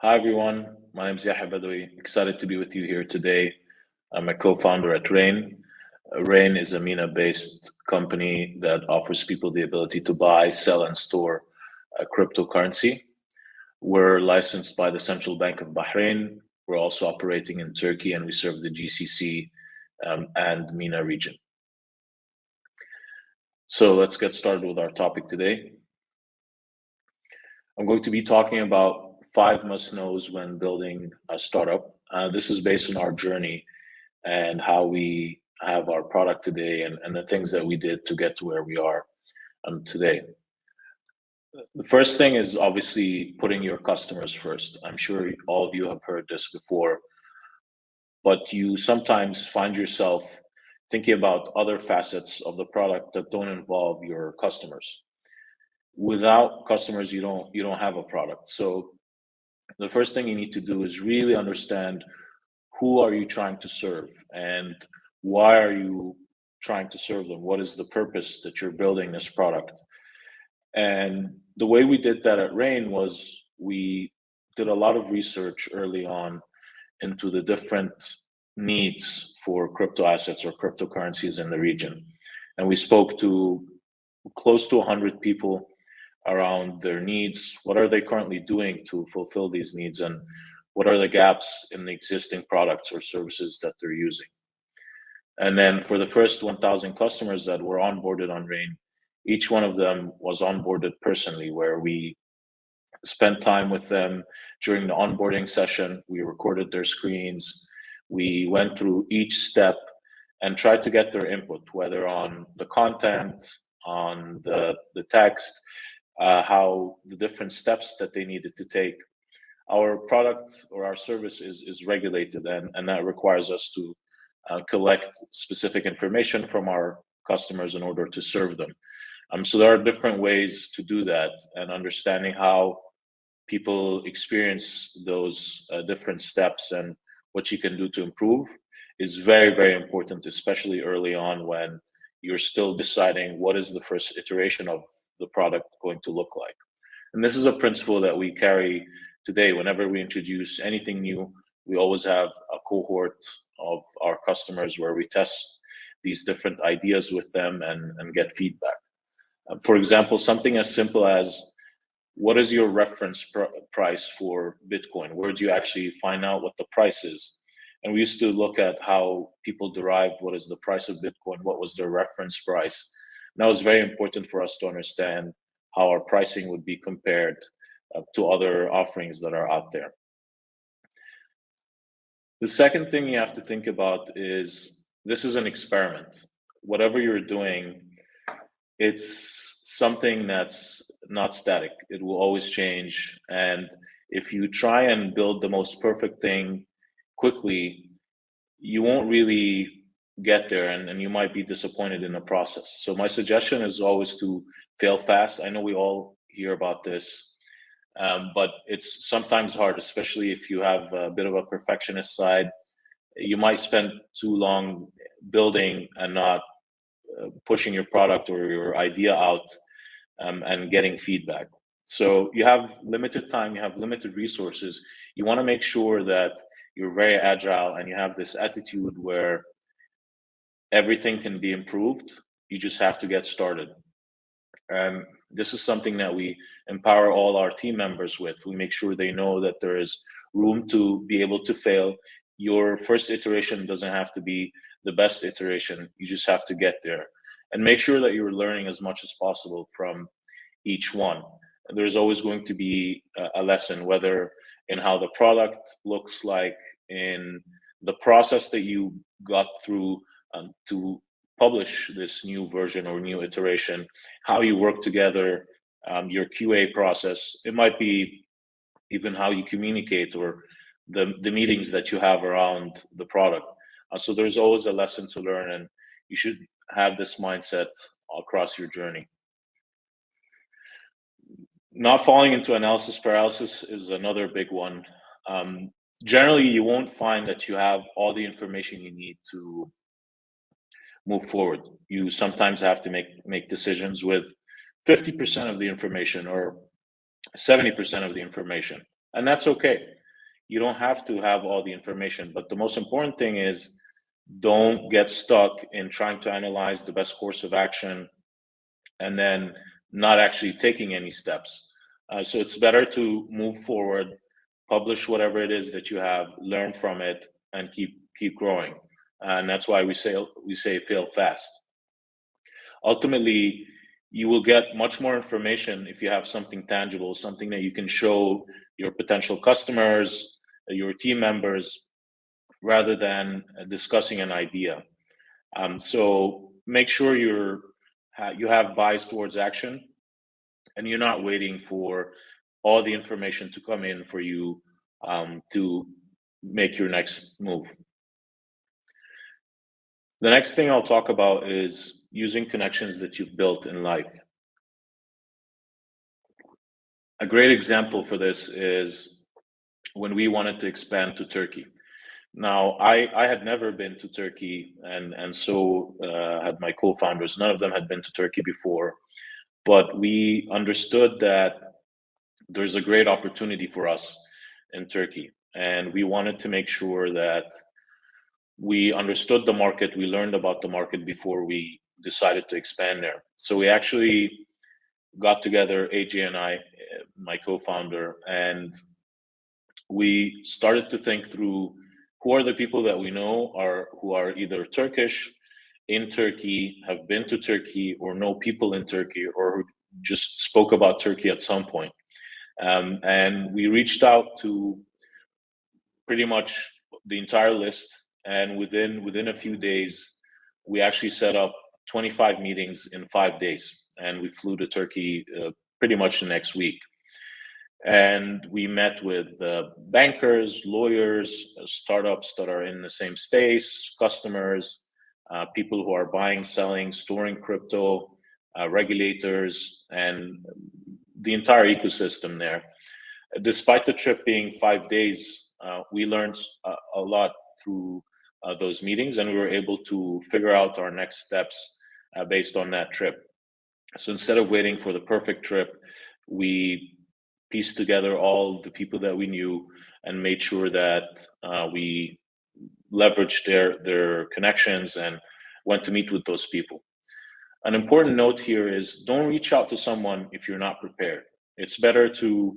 Hi everyone, my name is Yehia Badawy. Excited to be with you here today. I'm a co-founder at Rain. Rain is a MENA-based company that offers people the ability to buy, sell, and store cryptocurrency. We're licensed by the Central Bank of Bahrain. We're also operating in Turkey, and we serve the GCC and MENA region. So let's get started with our topic today. I'm going to be talking about 5 must-knows when building a startup. This is based on our journey and how we have our product today and the things that we did to get to where we are today. The first thing is obviously putting your customers first. I'm sure all of you have heard this before, but you sometimes find yourself thinking about other facets of the product that don't involve your customers. Without customers, you don't have a product. So the first thing you need to do is really understand who are you trying to serve and why are you trying to serve them? What is the purpose that you're building this product? And the way we did that at Rain was we did a lot of research early on into the different needs for crypto assets or cryptocurrencies in the region. And we spoke to close to 100 people around their needs. What are they currently doing to fulfill these needs? And what are the gaps in the existing products or services that they're using? And then for the first 1,000 customers that were onboarded on Rain, each one of them was onboarded personally, where we spent time with them during the onboarding session. We recorded their screens. We went through each step and tried to get their input, whether on the content, on the text, how the different steps that they needed to take. Our product or our service is regulated, and that requires us to collect specific information from our customers in order to serve them. So there are different ways to do that, and understanding how people experience those different steps and what you can do to improve is very, very important, especially early on when you're still deciding what is the first iteration of the product going to look like. And this is a principle that we carry today. Whenever we introduce anything new, we always have a cohort of our customers where we test these different ideas with them and get feedback. For example, something as simple as, what is your reference price for Bitcoin? Where do you actually find out what the price is? And we used to look at how people derived what is the price of Bitcoin, what was their reference price. And that was very important for us to understand how our pricing would be compared to other offerings that are out there. The second thing you have to think about is, this is an experiment. Whatever you're doing, it's something that's not static. It will always change. And if you try and build the most perfect thing quickly, you won't really get there, and you might be disappointed in the process. So my suggestion is always to fail fast. I know we all hear about this, but it's sometimes hard, especially if you have a bit of a perfectionist side. You might spend too long building and not pushing your product or your idea out and getting feedback. So you have limited time, you have limited resources. You want to make sure that you're very agile and you have this attitude where everything can be improved. You just have to get started. This is something that we empower all our team members with. We make sure they know that there is room to be able to fail. Your first iteration doesn't have to be the best iteration. You just have to get there. And make sure that you're learning as much as possible from each one. There's always going to be a lesson, whether in how the product looks like, in the process that you got through to publish this new version or new iteration, how you work together, your QA process. It might be even how you communicate or the meetings that you have around the product. So there's always a lesson to learn, and you should have this mindset across your journey. Not falling into analysis paralysis is another big one. Generally, you won't find that you have all the information you need to move forward. You sometimes have to make decisions with 50% of the information or 70% of the information. And that's okay. You don't have to have all the information, but the most important thing is don't get stuck in trying to analyze the best course of action and then not actually taking any steps. So it's better to move forward, publish whatever it is that you have, learn from it, and keep growing. And that's why we say fail fast. Ultimately, you will get much more information if you have something tangible, something that you can show your potential customers, your team members, rather than discussing an idea. So make sure you have bias towards action, and you're not waiting for all the information to come in for you to make your next move. The next thing I'll talk about is using connections that you've built in life. A great example for this is when we wanted to expand to Turkey. Now, I had never been to Turkey, and so had my co-founders. None of them had been to Turkey before, but we understood that there's a great opportunity for us in Turkey, and we wanted to make sure that we understood the market, we learned about the market before we decided to expand there. So we actually got together, AJ and I, my co-founder, and we started to think through who are the people that we know who are either Turkish, in Turkey, have been to Turkey, or know people in Turkey, or who just spoke about Turkey at some point. And we reached out to pretty much the entire list, and within a few days, we actually set up 25 meetings in 5 days, and we flew to Turkey pretty much the next week. And we met with bankers, lawyers, startups that are in the same space, customers, people who are buying, selling, storing crypto, regulators, and the entire ecosystem there. Despite the trip being 5 days, we learned a lot through those meetings, and we were able to figure out our next steps based on that trip. So instead of waiting for the perfect trip, we pieced together all the people that we knew and made sure that we leveraged their connections and went to meet with those people. An important note here is don't reach out to someone if you're not prepared. It's better to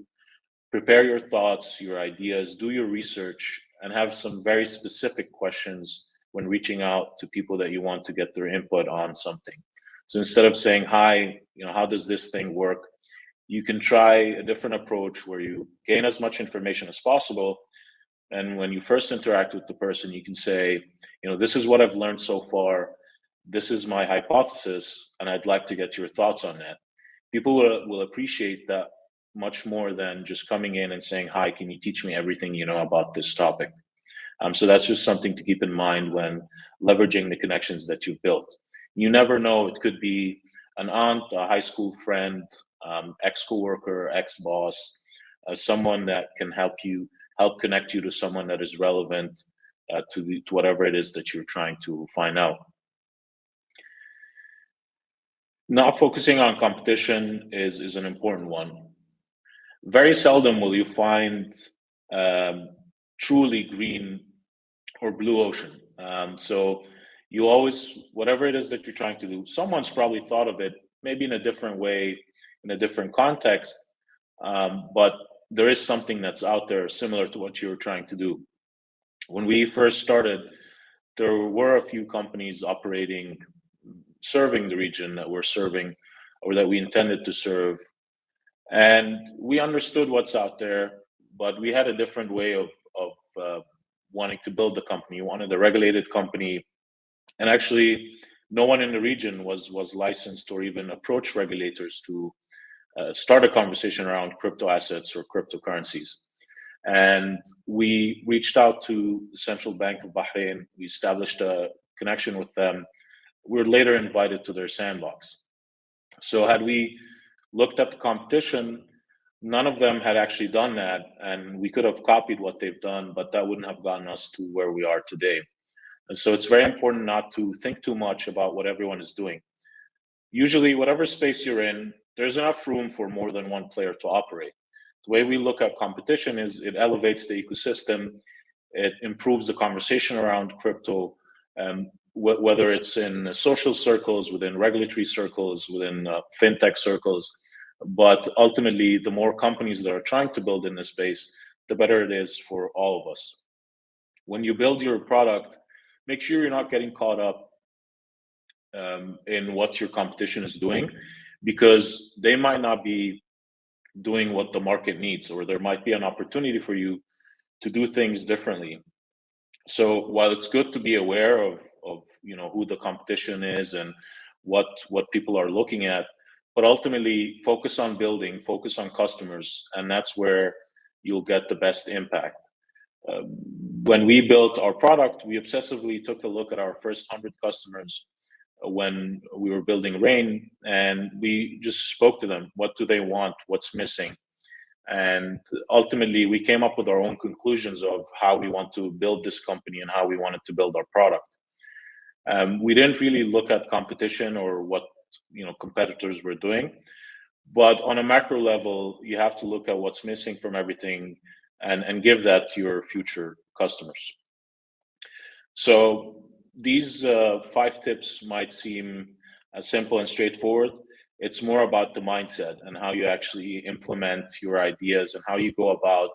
prepare your thoughts, your ideas, do your research, and have some very specific questions when reaching out to people that you want to get their input on something. So instead of saying, hi, how does this thing work? You can try a different approach where you gain as much information as possible. And when you first interact with the person, you can say, this is what I've learned so far. This is my hypothesis, and I'd like to get your thoughts on that. People will appreciate that much more than just coming in and saying, hi, can you teach me everything you know about this topic? So that's just something to keep in mind when leveraging the connections that you've built. You never know, it could be an aunt, a high school friend, ex-coworker, ex-boss, someone that can help connect you to someone that is relevant to whatever it is that you're trying to find out. Not focusing on competition is an important one. Very seldom will you find truly green or blue ocean. So you always, whatever it is that you're trying to do, someone's probably thought of it maybe in a different way, in a different context, but there is something that's out there similar to what you're trying to do. When we first started, there were a few companies operating, serving the region that we're serving or that we intended to serve. And we understood what's out there, but we had a different way of wanting to build the company. We wanted a regulated company. And actually, no one in the region was licensed or even approached regulators to start a conversation around crypto assets or cryptocurrencies. And we reached out to the Central Bank of Bahrain. We established a connection with them. We were later invited to their sandbox. So had we looked at the competition, none of them had actually done that. And we could have copied what they've done, but that wouldn't have gotten us to where we are today. And so it's very important not to think too much about what everyone is doing. Usually, whatever space you're in, there's enough room for more than one player to operate. The way we look at competition is it elevates the ecosystem, it improves the conversation around crypto, whether it's in social circles, within regulatory circles, within fintech circles. But ultimately, the more companies that are trying to build in this space, the better it is for all of us. When you build your product, make sure you're not getting caught up in what your competition is doing, because they might not be doing what the market needs, or there might be an opportunity for you to do things differently. So while it's good to be aware of who the competition is and what people are looking at, but ultimately focus on building, focus on customers, and that's where you'll get the best impact. When we built our product, we obsessively took a look at our first 100 customers when we were building Rain, and we just spoke to them. What do they want? What's missing? And ultimately, we came up with our own conclusions of how we want to build this company and how we wanted to build our product. We didn't really look at competition or what competitors were doing, but on a macro level, you have to look at what's missing from everything and give that to your future customers. So these 5 tips might seem simple and straightforward. It's more about the mindset and how you actually implement your ideas and how you go about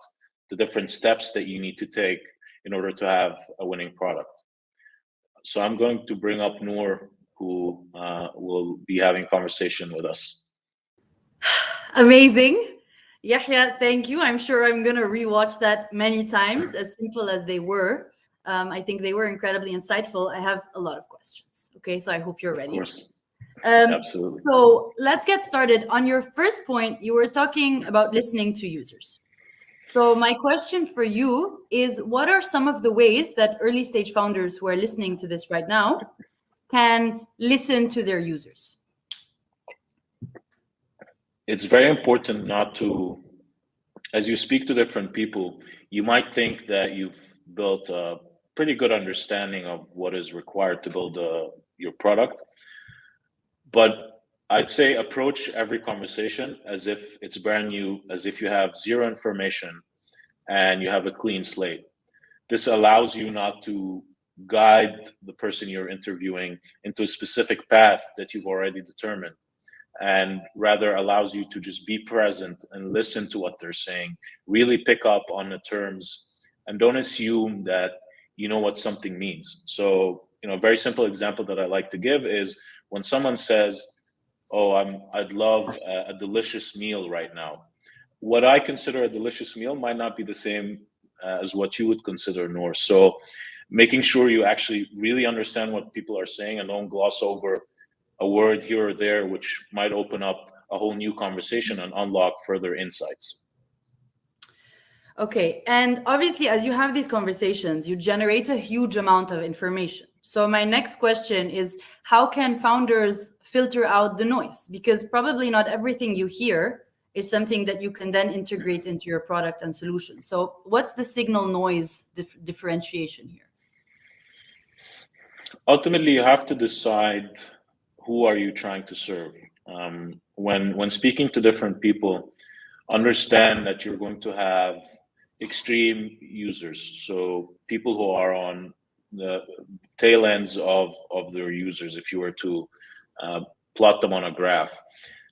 the different steps that you need to take in order to have a winning product. So I'm going to bring up Noor, who will be having conversation with us. Amazing. Yahya, thank you. I'm sure I'm going to rewatch that many times, as simple as they were. I think they were incredibly insightful. I have a lot of questions. Okay, so I hope you're ready. Of course. Absolutely. So let's get started. On your first point, you were talking about listening to users. So my question for you is, what are some of the ways that early stage founders who are listening to this right now can listen to their users? It's very important not to, as you speak to different people, you might think that you've built a pretty good understanding of what is required to build your product. But I'd say approach every conversation as if it's brand new, as if you have zero information and you have a clean slate. This allows you not to guide the person you're interviewing into a specific path that you've already determined, and rather allows you to just be present and listen to what they're saying, really pick up on the terms, and don't assume that you know what something means. So, a very simple example that I like to give is when someone says, "Oh, I'd love a delicious meal right now." What I consider a delicious meal might not be the same as what you would consider, Noor. So making sure you actually really understand what people are saying and don't gloss over a word here or there, which might open up a whole new conversation and unlock further insights. Okay, and obviously, as you have these conversations, you generate a huge amount of information. So my next question is, how can founders filter out the noise? Because probably not everything you hear is something that you can then integrate into your product and solution. So what's the signal noise differentiation here? Ultimately, you have to decide who are you trying to serve. When speaking to different people, understand that you're going to have extreme users. So people who are on the tail ends of their users, if you were to plot them on a graph.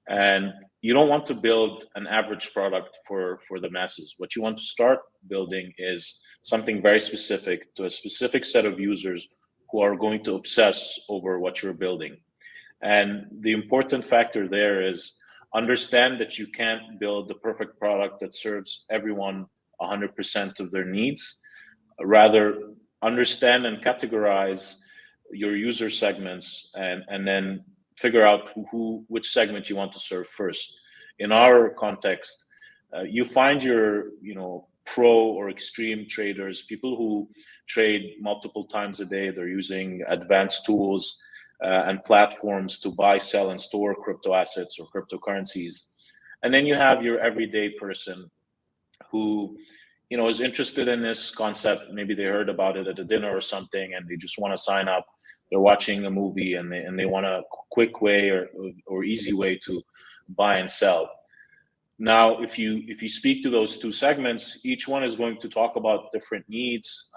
And you don't want to build an average product for the masses. What you want to start building is something very specific to a specific set of users who are going to obsess over what you're building. And the important factor there is understand that you can't build the perfect product that serves everyone 100% of their needs. Rather, understand and categorize your user segments and then figure out which segment you want to serve first. In our context, you find your pro or extreme traders, people who trade multiple times a day. They're using advanced tools and platforms to buy, sell, and store crypto assets or cryptocurrencies. And then you have your everyday person who is interested in this concept. Maybe they heard about it at a dinner or something, and they just want to sign up. They're watching a movie and they want a quick way or easy way to buy and sell. Now, if you speak to those two segments, each one is going to talk about different needs.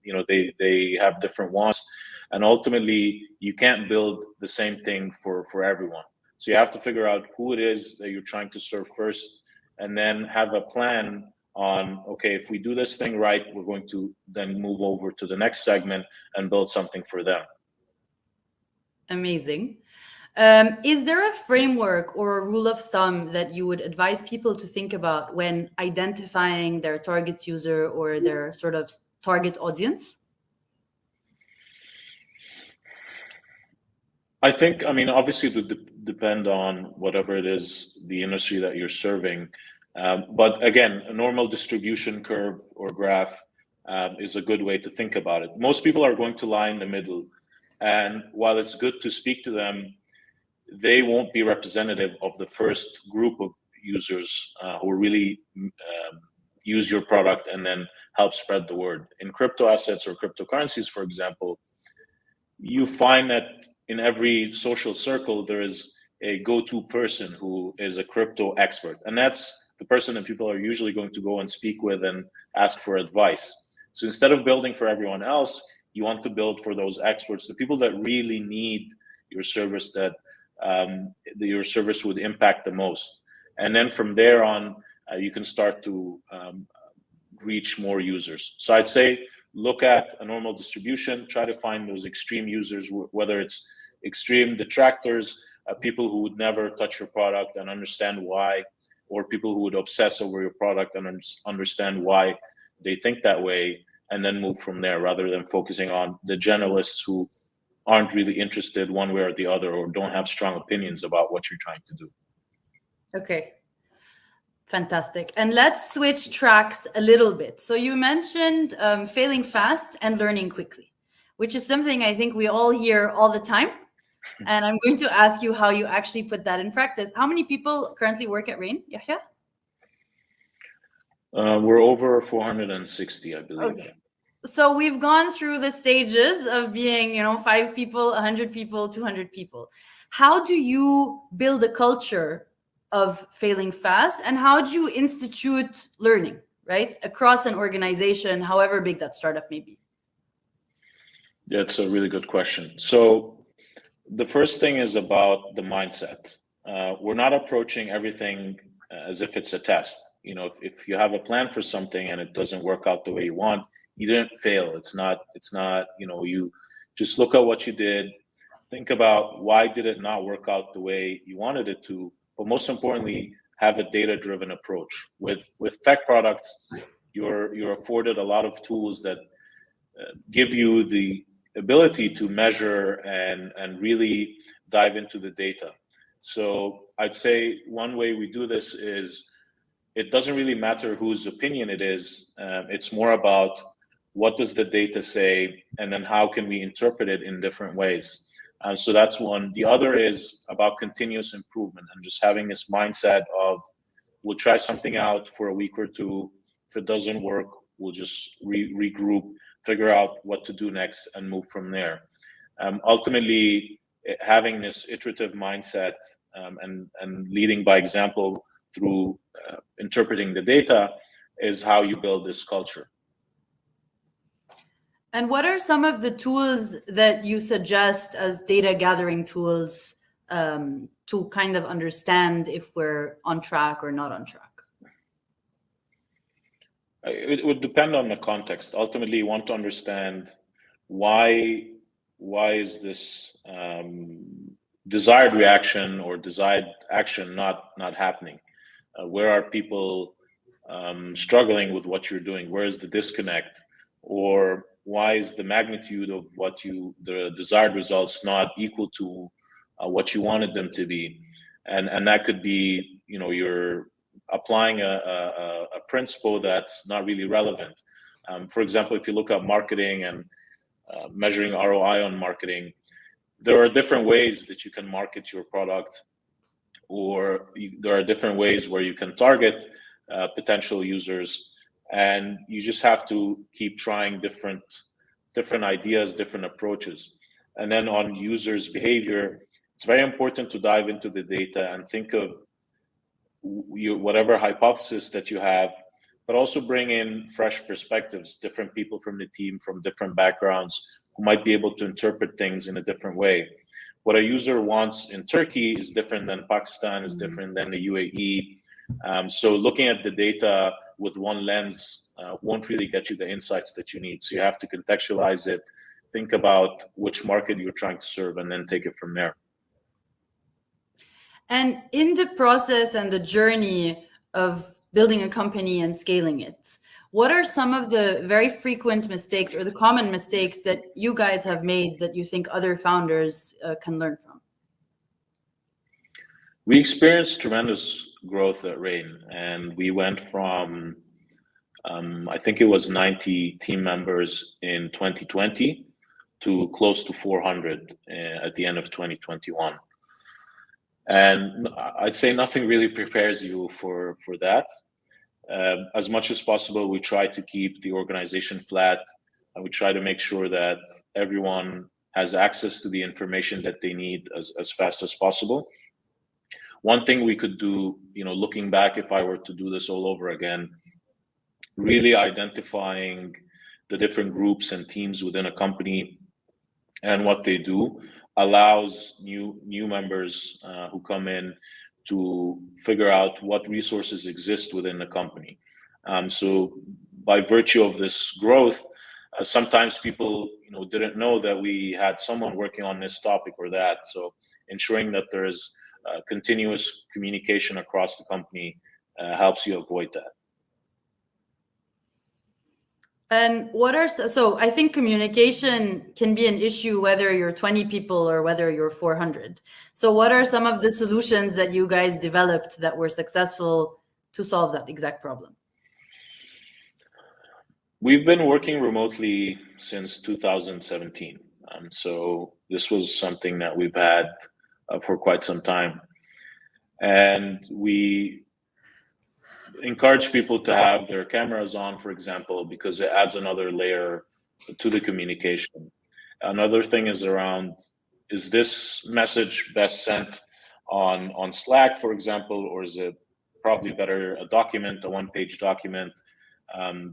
They have different wants, and ultimately, you can't build the same thing for everyone. So you have to figure out who it is that you're trying to serve first, and then have a plan on, okay, if we do this thing right, we're going to then move over to the next segment and build something for them. Amazing. Is there a framework or a rule of thumb that you would advise people to think about when identifying their target user or their sort of target audience? I think, obviously it would depend on whatever it is, the industry that you're serving. But again, a normal distribution curve or graph is a good way to think about it. Most people are going to lie in the middle. And while it's good to speak to them, they won't be representative of the first group of users who really use your product and then help spread the word. In crypto assets or cryptocurrencies, for example, you find that in every social circle, there is a go-to person who is a crypto expert. And that's the person that people are usually going to go and speak with and ask for advice. So instead of building for everyone else, you want to build for those experts, the people that really need your service, that your service would impact the most. And then from there on, you can start to reach more users. So I'd say look at a normal distribution, try to find those extreme users, whether it's extreme detractors, people who would never touch your product and understand why, or people who would obsess over your product and understand why they think that way, and then move from there rather than focusing on the generalists who aren't really interested one way or the other or don't have strong opinions about what you're trying to do. Okay. Fantastic. And let's switch tracks a little bit. So you mentioned failing fast and learning quickly, which is something I think we all hear all the time. And I'm going to ask you how you actually put that in practice. How many people currently work at Rain, Yehia? We're over 460, I believe. Okay. So we've gone through the stages of being, 5 people, 100 people, 200 people. How do you build a culture of failing fast, and how do you institute learning, right, across an organization, however big that startup may be? That's a really good question. So the first thing is about the mindset. We're not approaching everything as if it's a test. If you have a plan for something and it doesn't work out the way you want, you didn't fail. It's not, you just look at what you did, think about why did it not work out the way you wanted it to, but most importantly, have a data-driven approach. With tech products, you're afforded a lot of tools that give you the ability to measure and really dive into the data. So I'd say one way we do this is it doesn't really matter whose opinion it is. It's more about what does the data say, and then how can we interpret it in different ways. So that's one. The other is about continuous improvement and just having this mindset of we'll try something out for a week or two. If it doesn't work, we'll just regroup, figure out what to do next, and move from there. Ultimately, having this iterative mindset and leading by example through interpreting the data is how you build this culture. And what are some of the tools that you suggest as data gathering tools to kind of understand if we're on track or not on track? It would depend on the context. Ultimately, you want to understand why is this desired reaction or desired action not happening? Where are people struggling with what you're doing? Where is the disconnect? Or why is the magnitude of the desired results not equal to what you wanted them to be? And that could be, you're applying a principle that's not really relevant. For example, if you look at marketing and measuring ROI on marketing, there are different ways that you can market your product, or there are different ways where you can target potential users, and you just have to keep trying different ideas, different approaches. And then on users' behavior, it's very important to dive into the data and think of whatever hypothesis that you have, but also bring in fresh perspectives, different people from the team from different backgrounds who might be able to interpret things in a different way. What a user wants in Turkey is different than Pakistan, is different than the UAE. So looking at the data with one lens won't really get you the insights that you need. So you have to contextualize it, think about which market you're trying to serve, and then take it from there. And in the process and the journey of building a company and scaling it, what are some of the very frequent mistakes or the common mistakes that you guys have made that you think other founders can learn from? We experienced tremendous growth at Rain, and we went from, I think it was 90 team members in 2020 to close to 400 at the end of 2021. And I'd say nothing really prepares you for that. As much as possible, we try to keep the organization flat, and we try to make sure that everyone has access to the information that they need as fast as possible. One thing we could do, looking back, if I were to do this all over again, really identifying the different groups and teams within a company and what they do allows new members who come in to figure out what resources exist within the company. So by virtue of this growth, sometimes people didn't know that we had someone working on this topic or that. So ensuring that there's continuous communication across the company helps you avoid that. And so I think communication can be an issue whether you're 20 people or whether you're 400. So what are some of the solutions that you guys developed that were successful to solve that exact problem? We've been working remotely since 2017. So this was something that we've had for quite some time. And we encourage people to have their cameras on, for example, because it adds another layer to the communication. Another thing is around, is this message best sent on Slack, for example, or is it probably better a document, a one-page document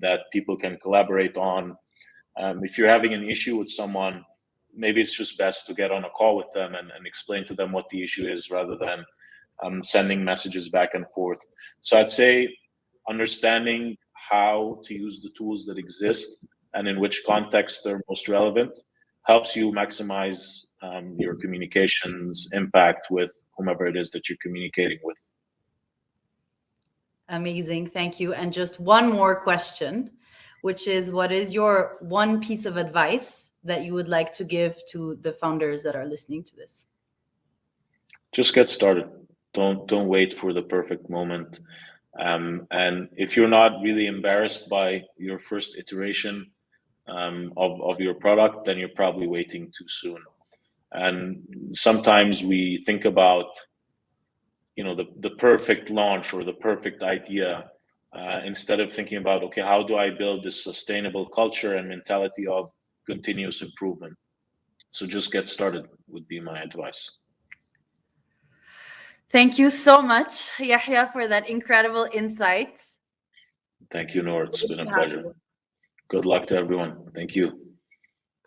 that people can collaborate on? If you're having an issue with someone, maybe it's just best to get on a call with them and explain to them what the issue is rather than sending messages back and forth. So I'd say understanding how to use the tools that exist and in which context they're most relevant helps you maximize your communications impact with whomever it is that you're communicating with. Amazing, thank you. And just one more question, which is, what is your one piece of advice that you would like to give to the founders that are listening to this? Just get started. Don't wait for the perfect moment. And if you're not really embarrassed by your first iteration of your product, then you're probably waiting too soon. And sometimes we think about, the perfect launch or the perfect idea instead of thinking about, okay, how do I build this sustainable culture and mentality of continuous improvement? So just get started would be my advice. Thank you so much, Yehia, for that incredible insight. Thank you, Noor. It's been a pleasure. Good luck to everyone. Thank you.